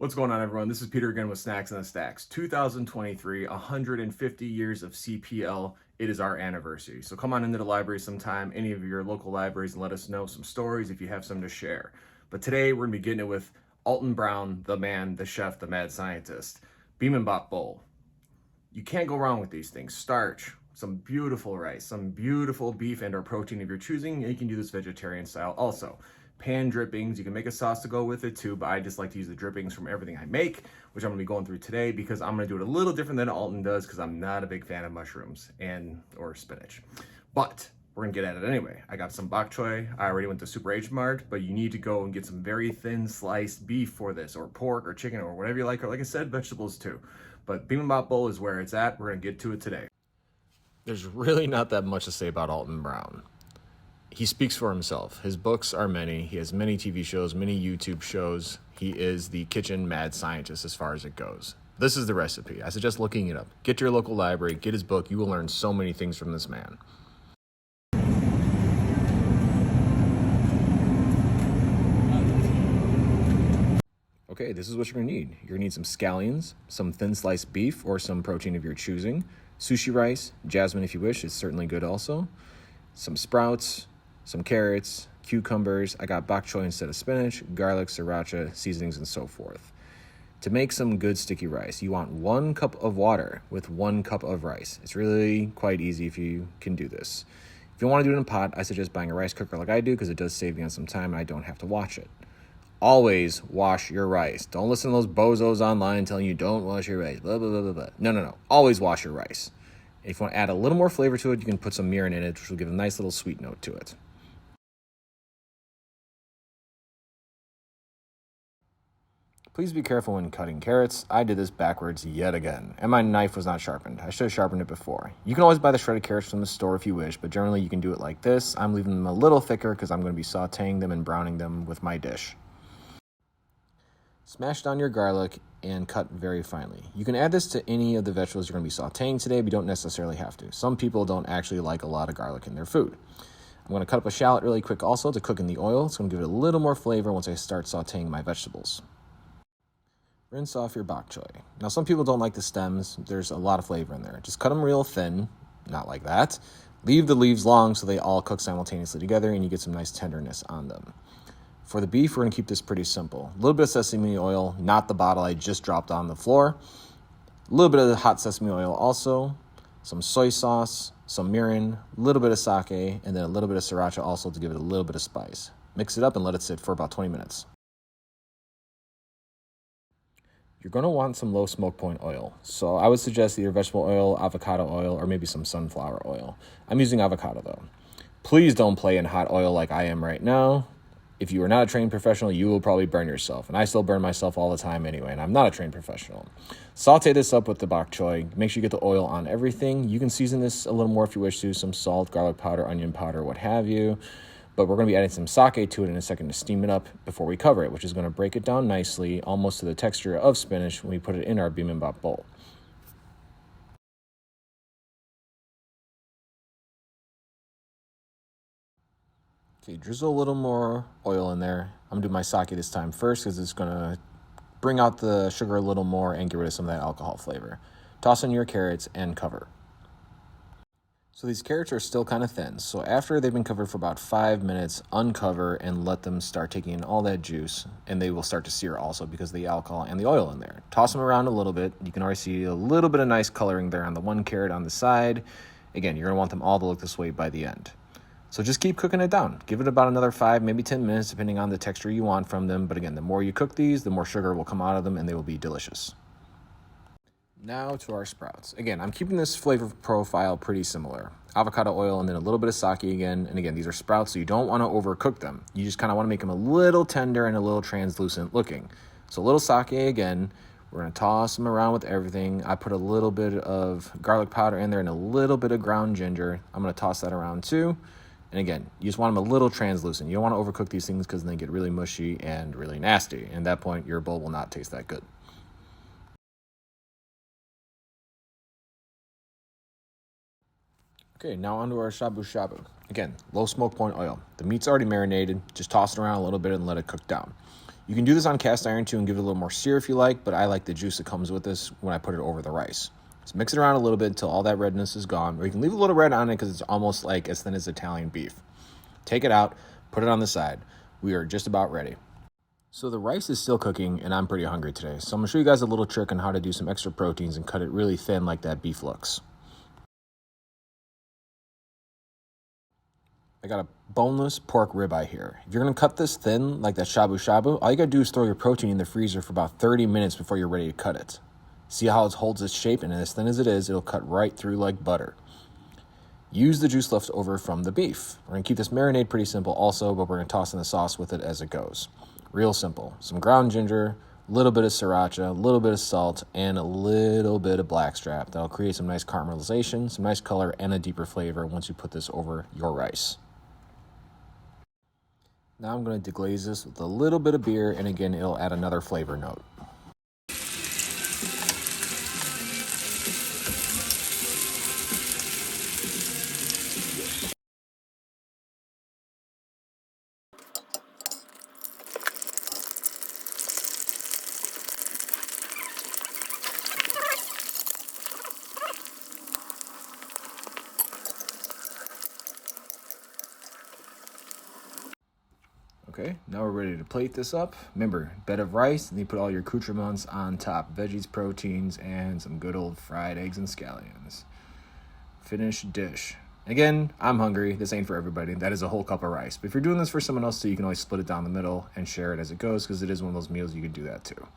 What's going on, everyone? This is Peter again with Snacks and the Stacks. 2023, 150 years of CPL. It is our anniversary. So come on into the library sometime, any of your local libraries, and let us know some stories if you have some to share. But today we're going to be getting it with Alton Brown, the man, the chef, the mad scientist. Bibimbap bowl. You can't go wrong with these things. Starch, some beautiful rice, some beautiful beef and or protein of your choosing. You can do this vegetarian style also. Pan drippings, you can make a sauce to go with it too, but I just like to use the drippings from everything I make, which I'm gonna be going through today because I'm gonna do it a little different than Alton does because I'm not a big fan of mushrooms or spinach. But we're gonna get at it anyway. I got some bok choy. I already went to Super H Mart, but you need to go and get some very thin sliced beef for this, or pork or chicken or whatever you like, or like I said, vegetables too. But Bibimbap bowl is where it's at. We're gonna get to it today. There's really not that much to say about Alton Brown. He speaks for himself. His books are many. He has many TV shows, many YouTube shows. He is the kitchen mad scientist as far as it goes. This is the recipe. I suggest looking it up. Get to your local library, get his book. You will learn so many things from this man. Okay, this is what you're gonna need. You're gonna need some scallions, some thin sliced beef or some protein of your choosing, sushi rice, jasmine if you wish, is certainly good also, some sprouts, some carrots, cucumbers. I got bok choy instead of spinach, garlic, sriracha, seasonings, and so forth. To make some good sticky rice, you want 1 cup of water with 1 cup of rice. It's really quite easy if you can do this. If you want to do it in a pot, I suggest buying a rice cooker like I do because it does save me on some time and I don't have to watch it. Always wash your rice. Don't listen to those bozos online telling you don't wash your rice, blah, blah, blah, blah, blah. No. Always wash your rice. If you want to add a little more flavor to it, you can put some mirin in it, which will give a nice little sweet note to it. Please be careful when cutting carrots. I did this backwards yet again, and my knife was not sharpened. I should have sharpened it before. You can always buy the shredded carrots from the store if you wish, but generally you can do it like this. I'm leaving them a little thicker because I'm going to be sauteing them and browning them with my dish. Smash down your garlic and cut very finely. You can add this to any of the vegetables you're going to be sauteing today, but you don't necessarily have to. Some people don't actually like a lot of garlic in their food. I'm going to cut up a shallot really quick also to cook in the oil. It's going to give it a little more flavor once I start sauteing my vegetables. Rinse off your bok choy. Now, some people don't like the stems. There's a lot of flavor in there. Just cut them real thin, not like that. Leave the leaves long so they all cook simultaneously together and you get some nice tenderness on them. For the beef, we're going to keep this pretty simple. A little bit of sesame oil, not the bottle I just dropped on the floor. A little bit of the hot sesame oil also. Some soy sauce, some mirin, a little bit of sake, and then a little bit of sriracha also to give it a little bit of spice. Mix it up and let it sit for about 20 minutes. You're going to want some low smoke point oil. So I would suggest either vegetable oil, avocado oil, or maybe some sunflower oil. I'm using avocado though. Please don't play in hot oil like I am right now. If you are not a trained professional, you will probably burn yourself. And I still burn myself all the time anyway, and I'm not a trained professional. Saute this up with the bok choy. Make sure you get the oil on everything. You can season this a little more if you wish to, some salt, garlic powder, onion powder, what have you. But we're going to be adding some sake to it in a second to steam it up before we cover it, which is going to break it down nicely, almost to the texture of spinach when we put it in our bibimbap bowl. Okay, drizzle a little more oil in there. I'm going to do my sake this time first because it's going to bring out the sugar a little more and get rid of some of that alcohol flavor. Toss in your carrots and cover. So these carrots are still kind of thin. So after they've been covered for about 5 minutes, uncover and let them start taking in all that juice, and they will start to sear also because of the alcohol and the oil in there. Toss them around a little bit. You can already see a little bit of nice coloring there on the one carrot on the side. Again, you're going to want them all to look this way by the end. So just keep cooking it down. Give it about another 5, maybe 10 minutes, depending on the texture you want from them. But again, the more you cook these, the more sugar will come out of them, and they will be delicious. Now to our sprouts. Again, I'm keeping this flavor profile pretty similar. Avocado oil and then a little bit of sake again. And again, these are sprouts, so you don't want to overcook them. You just kind of want to make them a little tender and a little translucent looking. So a little sake again. We're going to toss them around with everything. I put a little bit of garlic powder in there and a little bit of ground ginger. I'm going to toss that around too. And again, you just want them a little translucent. You don't want to overcook these things because they get really mushy and really nasty. And at that point, your bowl will not taste that good. Okay, now onto our shabu shabu. Again, low smoke point oil. The meat's already marinated. Just toss it around a little bit and let it cook down. You can do this on cast iron too and give it a little more sear if you like, but I like the juice that comes with this when I put it over the rice. So mix it around a little bit until all that redness is gone, or you can leave a little red on it because it's almost like as thin as Italian beef. Take it out, put it on the side. We are just about ready. So the rice is still cooking and I'm pretty hungry today. So I'm gonna show you guys a little trick on how to do some extra proteins and cut it really thin like that beef looks. I got a boneless pork ribeye here. If you're gonna cut this thin like that shabu shabu, all you gotta do is throw your protein in the freezer for about 30 minutes before you're ready to cut it. See how it holds its shape, and as thin as it is, it'll cut right through like butter. Use the juice left over from the beef. We're gonna keep this marinade pretty simple also, but we're gonna toss in the sauce with it as it goes. Real simple. Some ground ginger, a little bit of sriracha, a little bit of salt, and a little bit of blackstrap. That'll create some nice caramelization, some nice color, and a deeper flavor once you put this over your rice. Now I'm going to deglaze this with a little bit of beer, and again, it'll add another flavor note. Okay, now we're ready to plate this up. Remember, bed of rice, and you put all your accoutrements on top. Veggies, proteins, and some good old fried eggs and scallions. Finished dish. Again, I'm hungry. This ain't for everybody. That is a whole cup of rice. But if you're doing this for someone else too, you can always split it down the middle and share it as it goes, because it is one of those meals you can do that too.